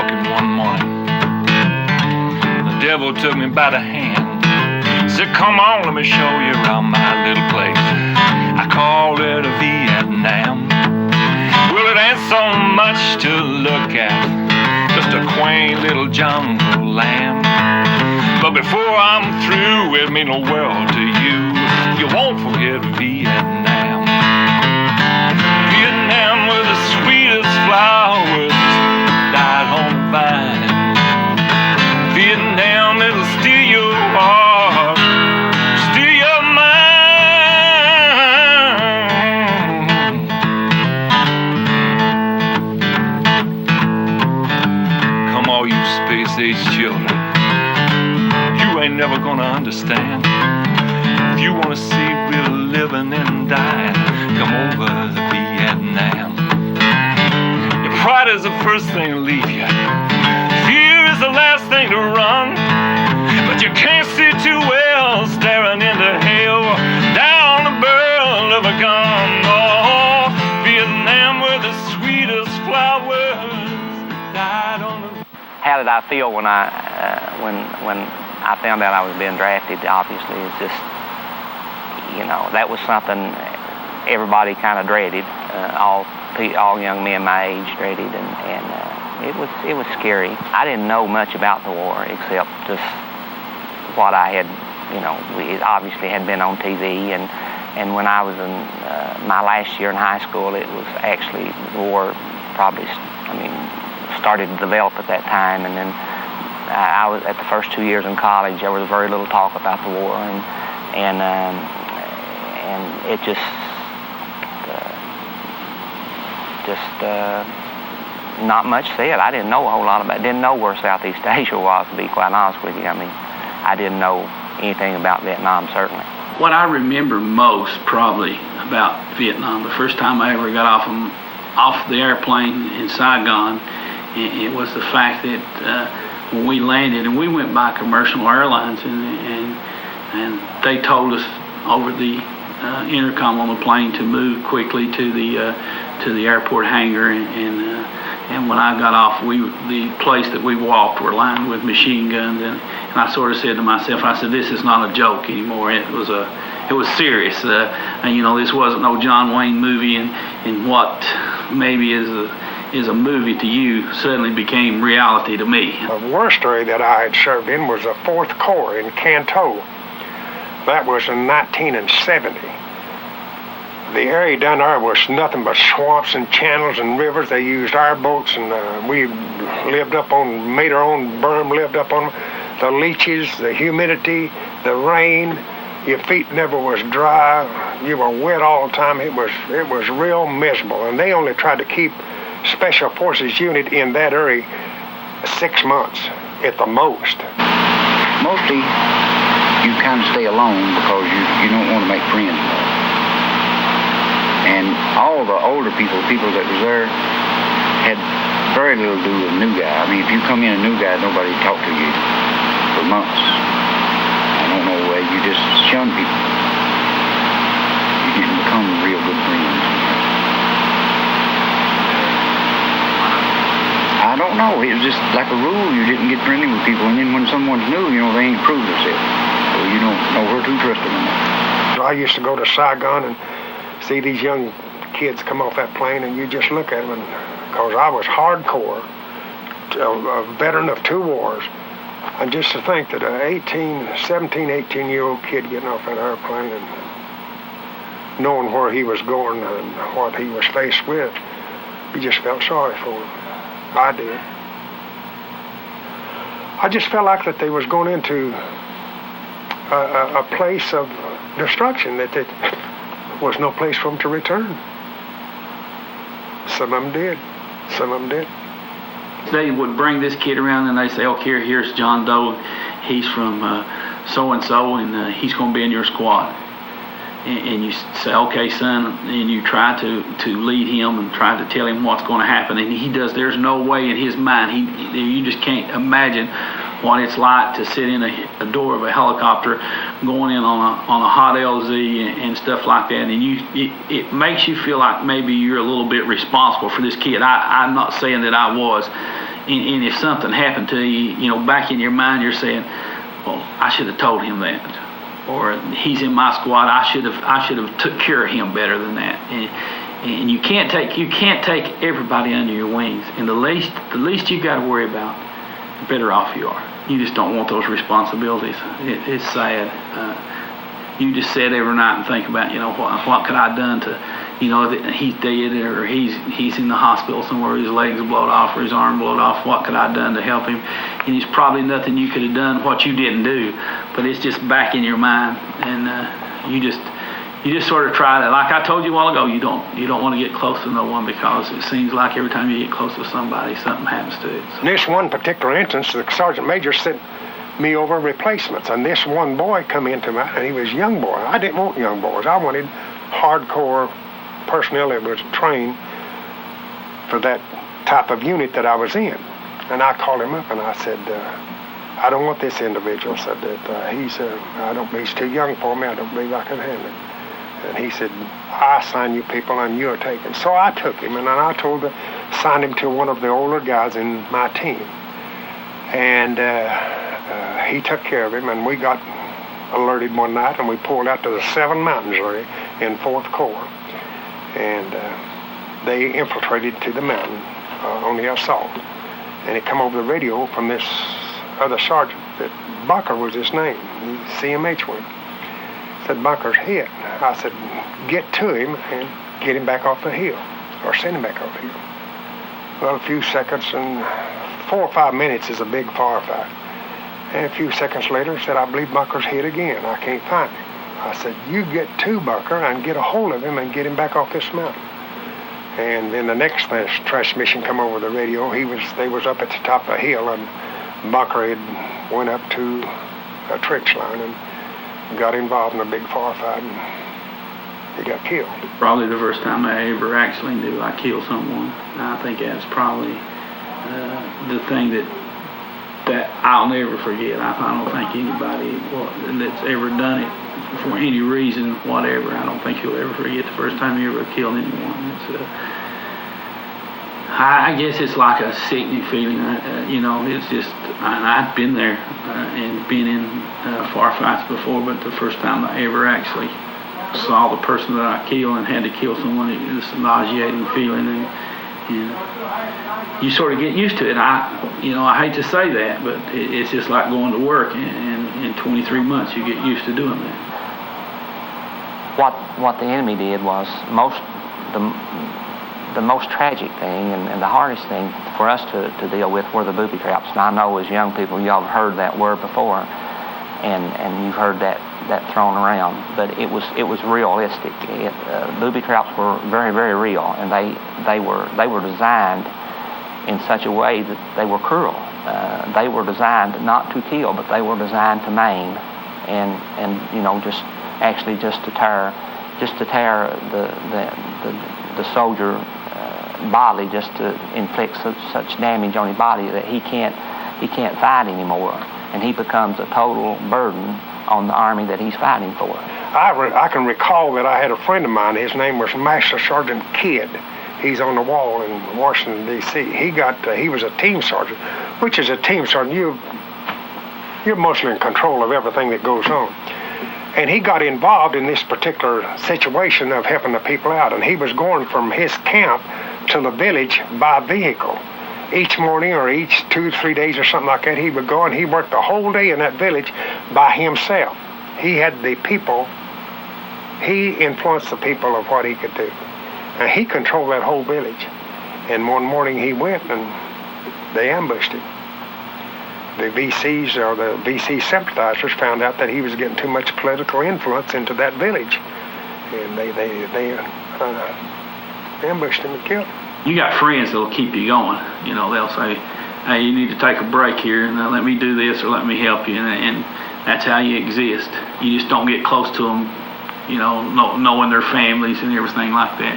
walking one morning. The devil took me by the hand. Said, come on, let me show you around my little place. I called it a Vietnam. Well, it ain't so much to look at, just a quaint little jungle land. But before I'm through, it mean the world to you. You won't forget Vietnam. Vietnam were the sweetest flowers died on the vine. Vietnam, it'll steal your heart, steal your mind. Come all you space-age children, you ain't never gonna understand. If you wanna see real living and dying, come over to Vietnam. Your pride is the first thing to leave you. Fear is the last thing to run. But you can't see too well staring into hell down the barrel of a gun. Oh, Vietnam were the sweetest flowers died on the... How did I feel when I found out I was being drafted? Obviously, it's just, you know, that was something everybody kind of dreaded. All young men my age dreaded, and it was scary. I didn't know much about the war except just what I had, you know, it obviously had been on TV, and when I was in my last year in high school, it was actually, the war probably, started to develop at that time, and then I was at the first 2 years in college. There was very little talk about the war, and it just not much said. I didn't know a whole lot about it. Didn't know where Southeast Asia was, to be quite honest with you. I mean, I didn't know anything about Vietnam, certainly. What I remember most probably about Vietnam, the first time I ever got off the airplane in Saigon, it was the fact that when we landed, and we went by commercial airlines, and they told us over the intercom on the plane to move quickly to the airport hangar, and when I got off, the place that we walked were lined with machine guns, and I sort of said to myself, I said, this is not a joke anymore. It was serious, and you know, this wasn't no John Wayne movie, and what maybe is a movie to you suddenly became reality to me. The worst area that I had served in was the 4th Corps in Canton. That was in 1970. The area down there was nothing but swamps and channels and rivers. They used our boats, and we made our own berm, lived up on the leeches, the humidity, the rain. Your feet never was dry. You were wet all the time. It was real miserable. And they only tried to keep Special Forces unit in that area 6 months at the most. Mostly, you kind of stay alone because you don't want to make friends. And all the older people that was there, had very little to do with a new guy. I mean, if you come in a new guy, nobody talked to you for months. I don't know, you just shun people. You didn't become real good friends. I don't know, it was just like a rule, you didn't get friendly with people, and then when someone's new, you know, they ain't proved themselves. So you don't know where to trust them anymore. I used to go to Saigon and see these young kids come off that plane, and you just look at them, and because I was hardcore, a veteran of 2 wars, and just to think that a 17, 18-year-old kid getting off that airplane and knowing where he was going and what he was faced with, you just felt sorry for him. I did. I just felt like that they was going into a place of destruction, that was no place for them to return. Some of them did. Some of them did. They would bring this kid around and they say, okay, here's John Doe. He's from so-and-so, and he's going to be in your squad. And you say, okay, son, and you try to lead him and try to tell him what's going to happen. And he does. There's no way in his mind, you just can't imagine what it's like to sit in a door of a helicopter going in on a hot LZ and stuff like that. And it makes you feel like maybe you're a little bit responsible for this kid. I'm not saying that I was. And if something happened to you, you know, back in your mind, you're saying, well, I should have told him that. Or he's in my squad, I should have took care of him better than that. And you can't take everybody under your wings. And the least you got to worry about, the better off you are. You just don't want those responsibilities. It's sad. You just sit every night and think about, you know, what could I have done to, you know, that he's dead or he's in the hospital somewhere, his legs blowed off or his arm blowed off. What could I have done to help him? And it's probably nothing you could have done what you didn't do, but it's just back in your mind, and you just sort of try to, like I told you a while ago, you don't want to get close to no one, because it seems like every time you get close to somebody, something happens to it. So. In this one particular instance, the sergeant major sent me over replacements, and this one boy come into my, and he was a young boy. I didn't want young boys. I wanted hardcore personnel that was trained for that type of unit that I was in. And I called him up and I said, I don't want this individual. Said that he's too young for me. I don't believe I can handle it. And he said, I assign you people and you're taken. So I took him, and then I signed him to one of the older guys in my team. And he took care of him, and we got alerted one night, and we pulled out to the Seven Mountains area in 4th Corps. And they infiltrated to the mountain on the assault. And it come over the radio from this other sergeant that Bunker was his name. He's CMH one. Said, Bunker's hit. I said, get to him and get him back off the hill, or send him back off the hill. Well, a few seconds, and 4 or 5 minutes is a big firefight. And a few seconds later, said, I believe Bunker's hit again. I can't find him. I said, you get to Bunker and get a hold of him and get him back off this mountain. And then the next transmission come over the radio. They was up at the top of the hill, and Bunker had went up to a trench line and got involved in a big firefight, and he got killed. Probably the first time I ever actually knew I killed someone. I think that's probably the thing that I'll never forget. I don't think anybody that's ever done it for any reason, whatever, I don't think he'll ever forget the first time he ever killed anyone. I guess it's like a sickening feeling. You know, it's just, I'd been there and been in firefights before, but the first time I ever actually saw the person that I killed and had to kill someone, it was a nauseating feeling, and you sort of get used to it. I hate to say that, but it's just like going to work, and in 23 months you get used to doing that. What the enemy did was the most tragic thing and the hardest thing for us to deal with were the booby traps. And I know as young people, y'all have heard that word before, and you've heard that thrown around, but it was realistic. Booby traps were very, very real, and they were designed in such a way that they were cruel. They were designed not to kill, but they were designed to maim, and you know, just to tear the soldier body, just to inflict such damage on his body that he can't fight anymore, and he becomes a total burden on the army that he's fighting for. I can recall that I had a friend of mine. His name was Master Sergeant Kidd. He's on the wall in Washington, D.C. He was a team sergeant, which is a team sergeant. You're mostly in control of everything that goes on. And he got involved in this particular situation of helping the people out. And he was going from his camp to the village by vehicle. Each morning or each 2 or 3 days or something like that, he would go, and he worked the whole day in that village by himself. He had the people, he influenced the people of what he could do. And he controlled that whole village. And one morning he went and they ambushed him. The VCs, or the VC sympathizers, found out that he was getting too much political influence into that village. And they ambushed him and killed him. You got friends that'll keep you going. You know, they'll say, hey, you need to take a break here, and let me do this, or let me help you. And that's how you exist. You just don't get close to them, you know, knowing their families and everything like that.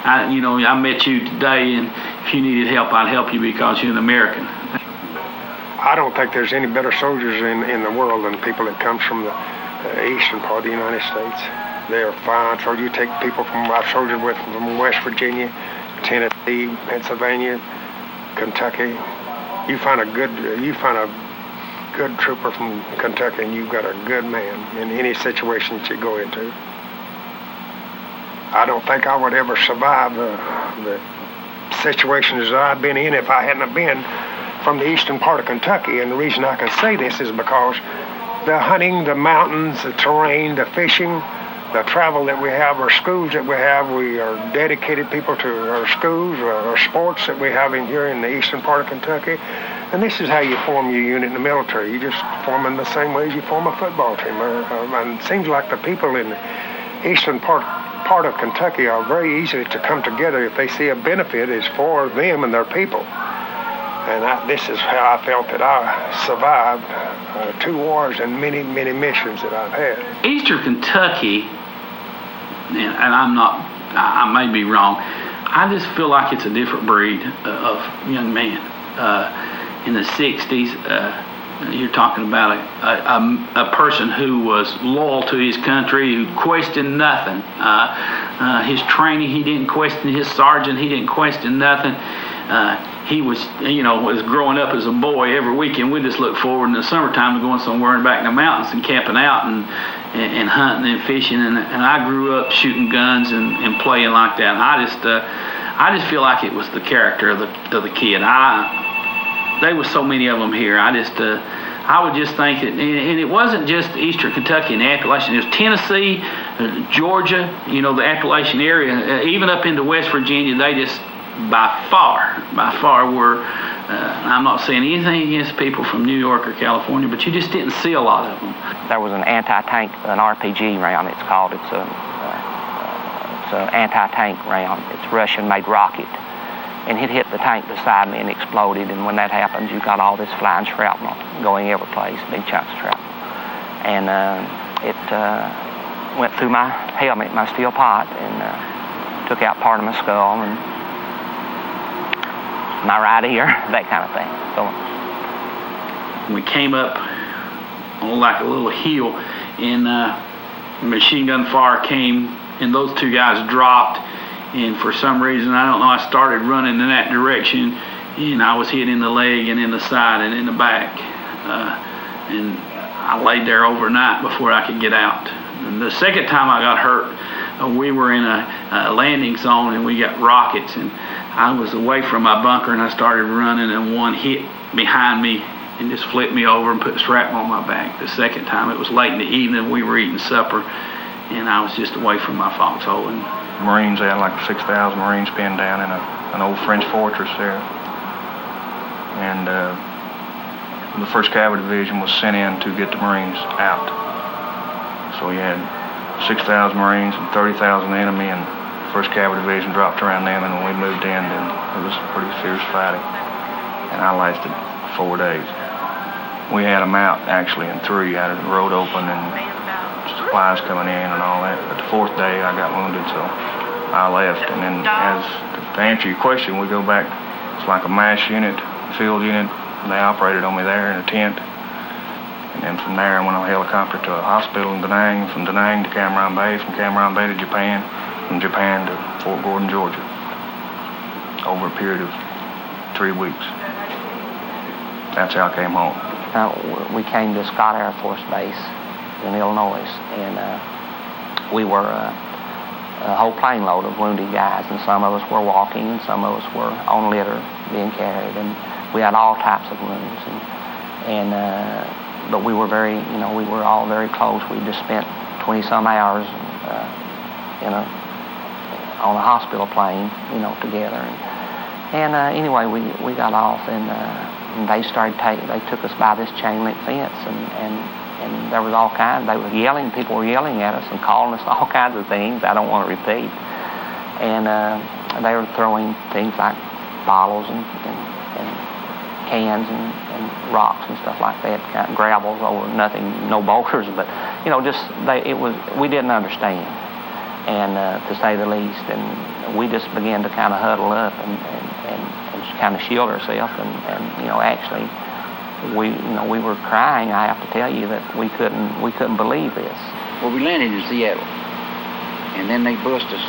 I met you today, and if you needed help, I'd help you because you're an American. I don't think there's any better soldiers in the world than people that come from the eastern part of the United States. They're fine. So you take people I've soldiered with from West Virginia, Tennessee, Pennsylvania, Kentucky. You find a good trooper from Kentucky, and you've got a good man in any situation that you go into. I don't think I would ever survive the situations that I've been in if I hadn't have been from the eastern part of Kentucky. And the reason I can say this is because the hunting, the mountains, the terrain, the fishing, the travel that we have, our schools that we have, we are dedicated people to our schools, our sports that we have in here in the eastern part of Kentucky. And this is how you form your unit in the military. You just form in the same way as you form a football team. And it seems like the people in the eastern part of Kentucky are very easy to come together if they see a benefit is for them and their people. And this is how I felt that I survived 2 wars and many, many missions that I've had. Eastern Kentucky, and I may be wrong, I just feel like it's a different breed of young man. In the 60s, you're talking about a person who was loyal to his country, who questioned nothing. His training, he didn't question. His sergeant, he didn't question nothing. He was growing up as a boy, every weekend we'd just look forward in the summertime to going somewhere and back in the mountains and camping out and hunting and fishing. And I grew up shooting guns and playing like that. And I just feel like it was the character of the kid. There was so many of them here. I would just think that, and it wasn't just Eastern Kentucky and the Appalachian. It was Tennessee, Georgia, the Appalachian area, even up into West Virginia. They just by far were. I'm not saying anything against people from New York or California, but you just didn't see a lot of them. There was an anti-tank, an RPG round. It's called. It's an anti-tank round. It's Russian-made rocket. And it hit the tank beside me and exploded. And when that happens, you got all this flying shrapnel going every place, big chunks of shrapnel. And it went through my helmet, my steel pot, and took out part of my skull and my right ear, that kind of thing. So we came up on like a little hill, and machine gun fire came, and those 2 guys dropped. And for some reason, I don't know, I started running in that direction, and I was hit in the leg and in the side and in the back. And I laid there overnight before I could get out. And the second time I got hurt, we were in a landing zone, and we got rockets, and I was away from my bunker, and I started running, and one hit behind me and just flipped me over and put shrapnel on my back. The second time, it was late in the evening, we were eating supper, and I was just away from my foxhole. And Marines, they had like 6,000 Marines pinned down in an old French fortress there. And the 1st Cavalry Division was sent in to get the Marines out. So you had 6,000 Marines and 30,000 enemy, and the 1st Cavalry Division dropped around them, and when we moved in, then it was pretty fierce fighting. And I lasted 4 days. We had them out actually in 3, had the road open and supplies coming in and all that. But the 4th day I got wounded, so I left. And then to answer your question, we go back, it's like a MASH unit, field unit. They operated on me there in a tent. And then from there I went on a helicopter to a hospital in Da Nang, from Da Nang to Cam Ranh Bay, from Cam Ranh Bay to Japan, from Japan to Fort Gordon, Georgia, over a period of 3 weeks. That's how I came home. We came to Scott Air Force Base in Illinois, and we were a whole plane load of wounded guys, and some of us were walking, and some of us were on litter being carried, and we had all types of wounds, but we were we were all very close. We just spent 20-some hours on a hospital plane, together, and anyway, we got off, and they took us by this chain link fence, and there was all kinds. They were yelling. People were yelling at us and calling us all kinds of things I don't want to repeat. And they were throwing things like bottles and cans and rocks and stuff like that, kind of gravels over nothing, no boulders, but we didn't understand, and to say the least. And we just began to kind of huddle up and kind of shield ourselves, and actually. We were crying. I have to tell you that we couldn't believe this. Well, we landed in Seattle, and then they bused us,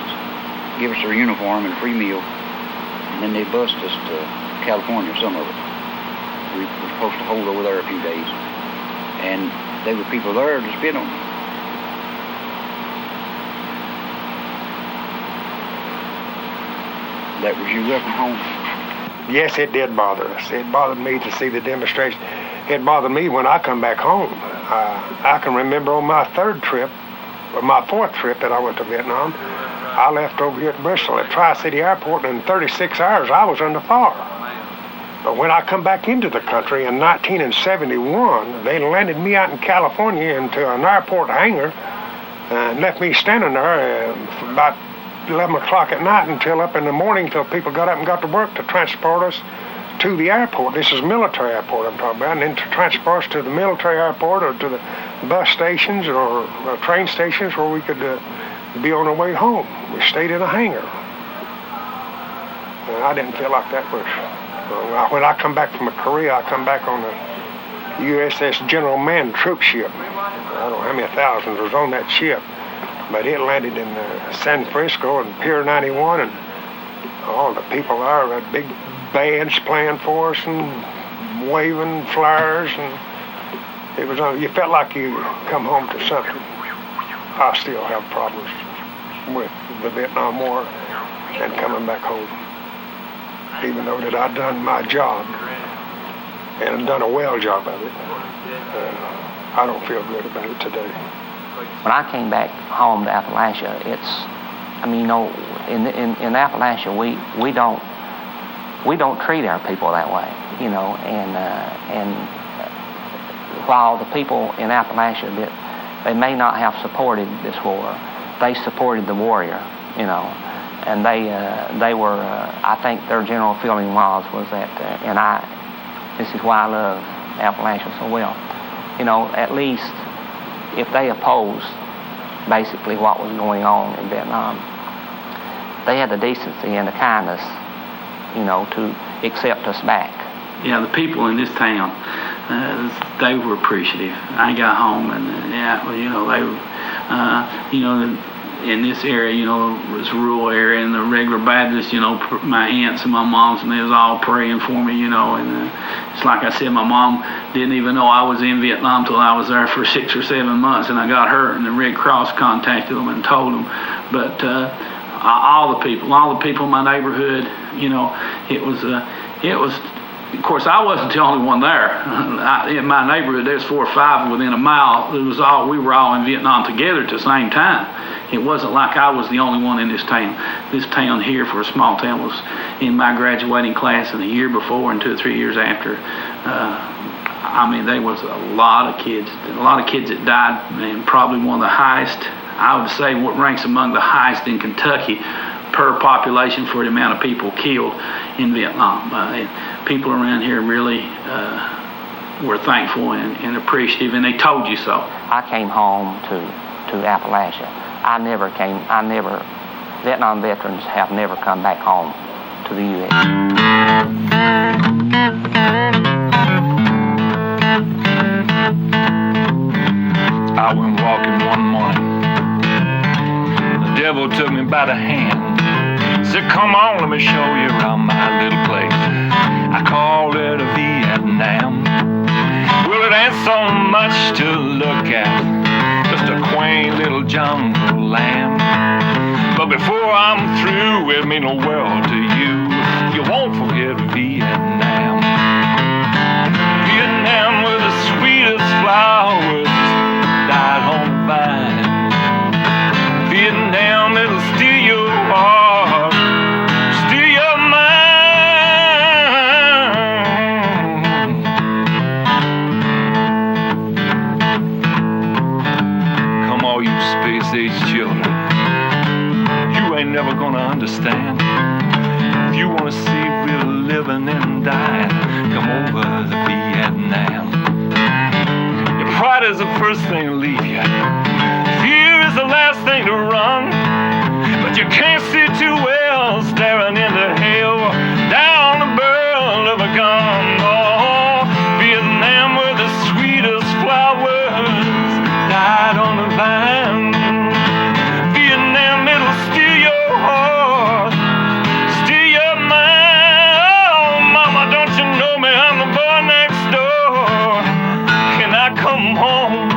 give us our uniform and free meal, and then they bused us to California, some of it. We were supposed to hold over there a few days. And there were people there to spit on me. That was your weapon home? Yes, it did bother us. It bothered me to see the demonstration. It bothered me when I come back home. I can remember on my fourth trip that I went to Vietnam, I left over here at Bristol at Tri-City Airport, and in 36 hours I was under fire. But when I come back into the country in 1971, they landed me out in California into an airport hangar and left me standing there about 11 o'clock at night until up in the morning till people got up and got to work to transport us to the airport. This is military airport I'm talking about, and then to transport us to the military airport or to the bus stations or train stations where we could be on our way home. We stayed in a hangar. And I didn't feel like that was... when I come back from Korea, I come back on the USS General Mann troop ship. I don't know how many thousands was on that ship, but it landed in San Francisco and Pier 91, and all the people there had big bands playing for us and waving flyers, and it was you felt like you come home to something. I still have problems with the Vietnam War and coming back home, even though that I'd done my job and done a well job of it. I don't feel good about it today. When I came back home to Appalachia, in Appalachia we don't treat our people that way, and while the people in Appalachia they may not have supported this war, they supported the warrior, and they were, I think their general feeling was that, this is why I love Appalachia so well, at least if they opposed basically what was going on in Vietnam, they had the decency and the kindness, to accept us back. Yeah, the people in this town, they were appreciative. I got home and in this area, this rural area, and the regular Baptists, my aunts and my moms, and they was all praying for me, and it's like I said, my mom didn't even know I was in Vietnam till I was there for 6 or 7 months, and I got hurt, and the Red Cross contacted them and told them, but all the people in my neighborhood, it was, of course, I wasn't the only one there. In my neighborhood, there's 4 or 5 within a mile. We were all in Vietnam together at the same time. It wasn't like I was the only one in this town. This town here, for a small town, was in my graduating class, and the year before and 2 or 3 years after. There was a lot of kids that died, and probably one of the highest, I would say, what ranks among the highest in Kentucky per population for the amount of people killed in Vietnam. People around here really were thankful and appreciative, and they told you so. I came home to Appalachia. Vietnam veterans have never come back home to the U.S. I went walking one morning. The devil took me by the hand. Said, come on, let me show you around my little place. I called it a Vietnam. Well, it ain't so much to look at, just a quaint little jungle land. But before I'm through, it mean the world to you. You won't forget Vietnam. Vietnam was the sweetest flowers died on the vine. Vietnam, it'll steal your heart, steal your mind. Come all you space-age children, you ain't never gonna understand. If you wanna see real living and dying, come over to Vietnam. Your pride is the first thing to leave you. Fear is the last thing to run. But you can't see too well staring into hell down the barrel of a gun. Oh, Vietnam, where the sweetest flowers died on the vine. Vietnam, it'll steal your heart, steal your mind. Oh, mama, come home.